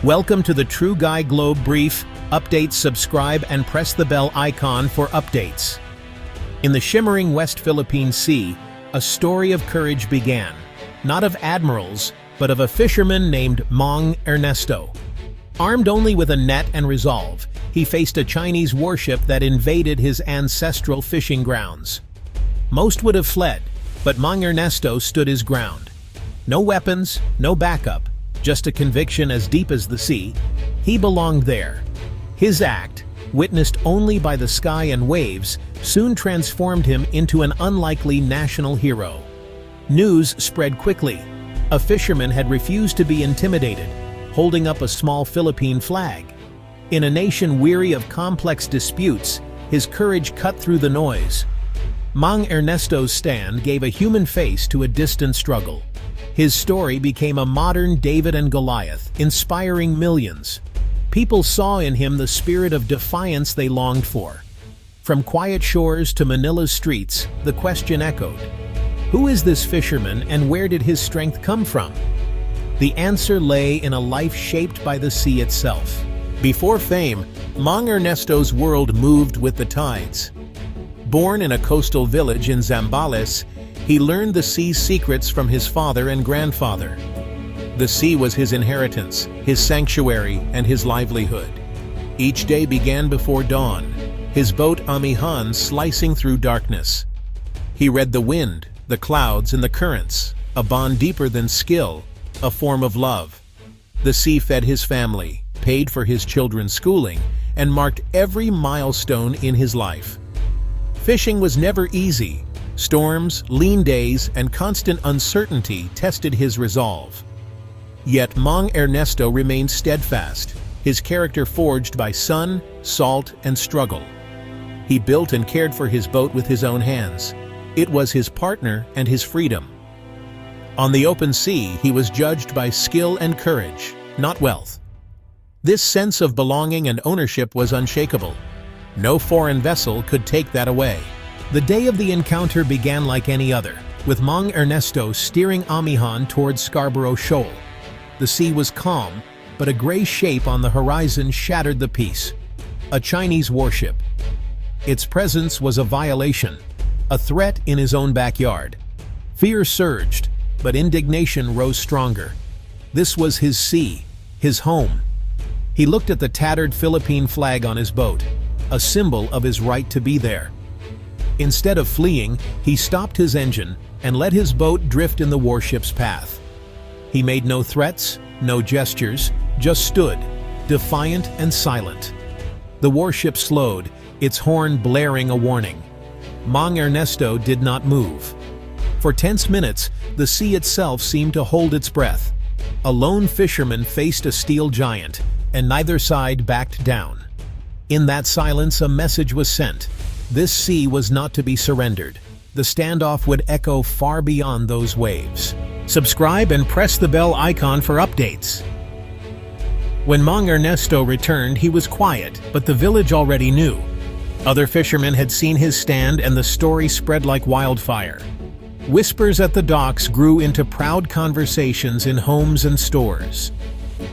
Welcome to the True Guy Globe Brief. Updates, subscribe, and press the bell icon for updates. In the shimmering West Philippine Sea, a story of courage began, not of admirals, but of a fisherman named Mang Ernesto. Armed only with a net and resolve, he faced a Chinese warship that invaded his ancestral fishing grounds. Most would have fled, but Mang Ernesto stood his ground. No weapons, no backup, just a conviction as deep as the sea. He belonged there. His act, witnessed only by the sky and waves, soon transformed him into an unlikely national hero. News spread quickly. A fisherman had refused to be intimidated, holding up a small Philippine flag. In a nation weary of complex disputes, his courage cut through the noise. Mang Ernesto's stand gave a human face to a distant struggle. His story became a modern David and Goliath, inspiring millions. People saw in him the spirit of defiance they longed for. From quiet shores to Manila's streets, the question echoed: who is this fisherman and where did his strength come from? The answer lay in a life shaped by the sea itself. Before fame, Mang Ernesto's world moved with the tides. Born in a coastal village in Zambales, he learned the sea's secrets from his father and grandfather. The sea was his inheritance, his sanctuary, and his livelihood. Each day began before dawn, his boat Amihan slicing through darkness. He read the wind, the clouds, and the currents, a bond deeper than skill, a form of love. The sea fed his family, paid for his children's schooling, and marked every milestone in his life. Fishing was never easy. Storms, lean days, and constant uncertainty tested his resolve. Yet Mang Ernesto remained steadfast, his character forged by sun, salt, and struggle. He built and cared for his boat with his own hands. It was his partner and his freedom. On the open sea, he was judged by skill and courage, not wealth. This sense of belonging and ownership was unshakable. No foreign vessel could take that away. The day of the encounter began like any other, with Mang Ernesto steering Amihan towards Scarborough Shoal. The sea was calm, but a gray shape on the horizon shattered the peace. A Chinese warship. Its presence was a violation, a threat in his own backyard. Fear surged, but indignation rose stronger. This was his sea, his home. He looked at the tattered Philippine flag on his boat, a symbol of his right to be there. Instead of fleeing, he stopped his engine and let his boat drift in the warship's path. He made no threats, no gestures, just stood, defiant and silent. The warship slowed, its horn blaring a warning. Mang Ernesto did not move. For tense minutes, the sea itself seemed to hold its breath. A lone fisherman faced a steel giant, and neither side backed down. In that silence, a message was sent. This sea was not to be surrendered. The standoff would echo far beyond those waves. Subscribe and press the bell icon for updates. When Mang Ernesto returned, he was quiet, but the village already knew. Other fishermen had seen his stand, and the story spread like wildfire. Whispers at the docks grew into proud conversations in homes and stores.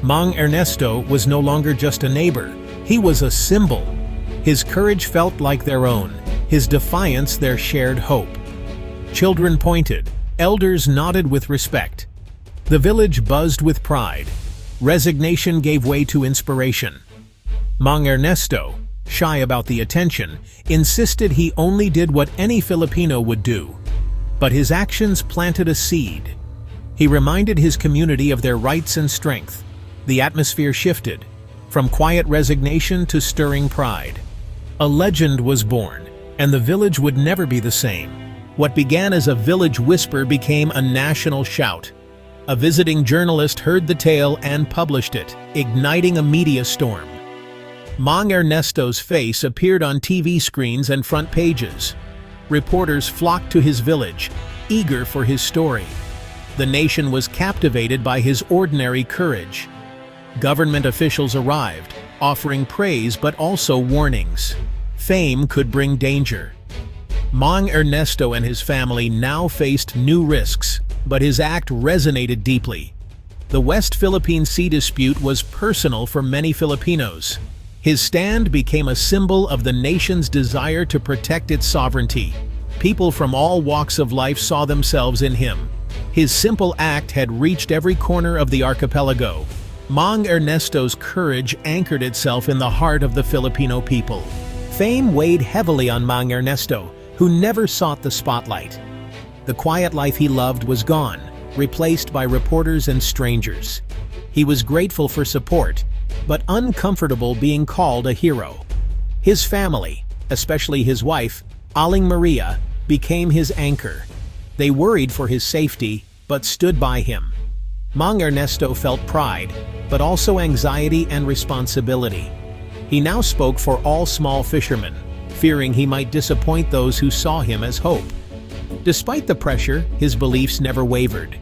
Mang Ernesto was no longer just a neighbor. He was a symbol. His courage felt like their own, his defiance their shared hope. Children pointed, elders nodded with respect. The village buzzed with pride. Resignation gave way to inspiration. Mang Ernesto, shy about the attention, insisted he only did what any Filipino would do. But his actions planted a seed. He reminded his community of their rights and strength. The atmosphere shifted, from quiet resignation to stirring pride. A legend was born, and the village would never be the same. What began as a village whisper became a national shout. A visiting journalist heard the tale and published it, igniting a media storm. Mang Ernesto's face appeared on TV screens and front pages. Reporters flocked to his village, eager for his story. The nation was captivated by his ordinary courage. Government officials arrived, offering praise but also warnings. Fame could bring danger. Mang Ernesto and his family now faced new risks, but his act resonated deeply. The West Philippine Sea dispute was personal for many Filipinos. His stand became a symbol of the nation's desire to protect its sovereignty. People from all walks of life saw themselves in him. His simple act had reached every corner of the archipelago. Mang Ernesto's courage anchored itself in the heart of the Filipino people. Fame weighed heavily on Mang Ernesto, who never sought the spotlight. The quiet life he loved was gone, replaced by reporters and strangers. He was grateful for support, but uncomfortable being called a hero. His family, especially his wife, Aling Maria, became his anchor. They worried for his safety, but stood by him. Mang Ernesto felt pride, but also anxiety and responsibility. He now spoke for all small fishermen, fearing he might disappoint those who saw him as hope. Despite the pressure, his beliefs never wavered.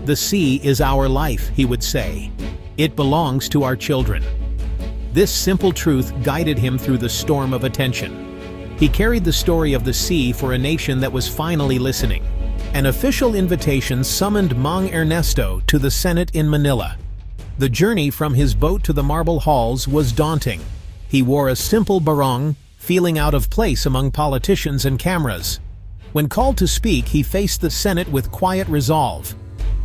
"The sea is our life," he would say. "It belongs to our children." This simple truth guided him through the storm of attention. He carried the story of the sea for a nation that was finally listening. An official invitation summoned Mang Ernesto to the Senate in Manila. The journey from his boat to the marble halls was daunting. He wore a simple barong, feeling out of place among politicians and cameras. When called to speak, he faced the Senate with quiet resolve.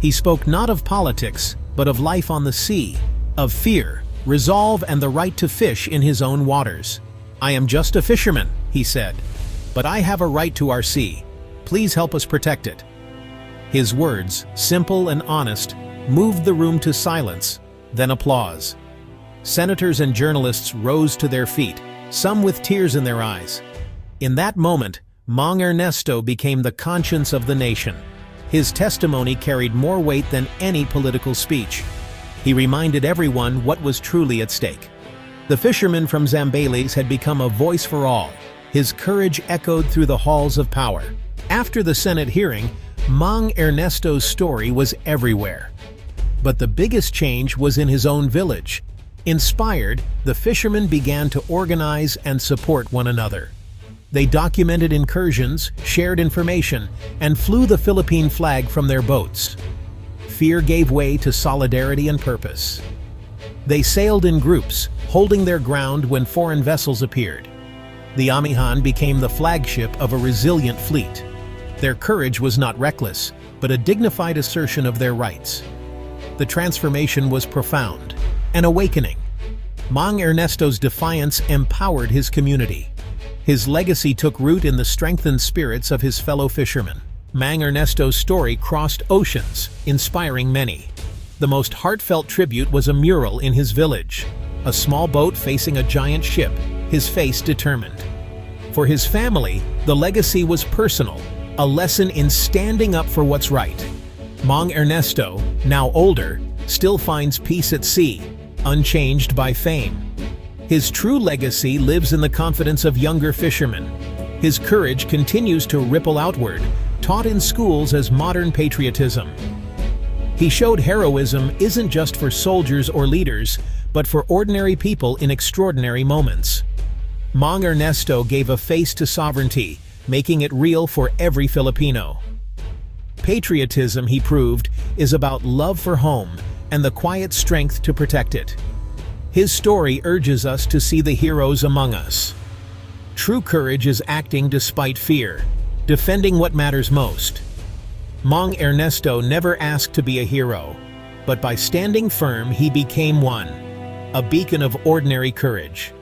He spoke not of politics, but of life on the sea, of fear, resolve, and the right to fish in his own waters. "I am just a fisherman," he said, "but I have a right to our sea. Please help us protect it." His words, simple and honest, moved the room to silence, then applause. Senators and journalists rose to their feet, some with tears in their eyes. In that moment, Mang Ernesto became the conscience of the nation. His testimony carried more weight than any political speech. He reminded everyone what was truly at stake. The fisherman from Zambales had become a voice for all. His courage echoed through the halls of power. After the Senate hearing, Mang Ernesto's story was everywhere. But the biggest change was in his own village. Inspired, the fishermen began to organize and support one another. They documented incursions, shared information, and flew the Philippine flag from their boats. Fear gave way to solidarity and purpose. They sailed in groups, holding their ground when foreign vessels appeared. The Amihan became the flagship of a resilient fleet. Their courage was not reckless, but a dignified assertion of their rights. The transformation was profound, an awakening. Mang Ernesto's defiance empowered his community. His legacy took root in the strengthened spirits of his fellow fishermen. Mang Ernesto's story crossed oceans, inspiring many. The most heartfelt tribute was a mural in his village, a small boat facing a giant ship, his face determined. For his family, the legacy was personal, a lesson in standing up for what's right. Mang Ernesto, now older, still finds peace at sea, unchanged by fame. His true legacy lives in the confidence of younger fishermen. His courage continues to ripple outward, taught in schools as modern patriotism. He showed heroism isn't just for soldiers or leaders, but for ordinary people in extraordinary moments. Mang Ernesto gave a face to sovereignty, making it real for every Filipino. Patriotism, he proved, is about love for home and the quiet strength to protect it. His story urges us to see the heroes among us. True courage is acting despite fear, defending what matters most. Mang Ernesto never asked to be a hero, but by standing firm he became one, a beacon of ordinary courage.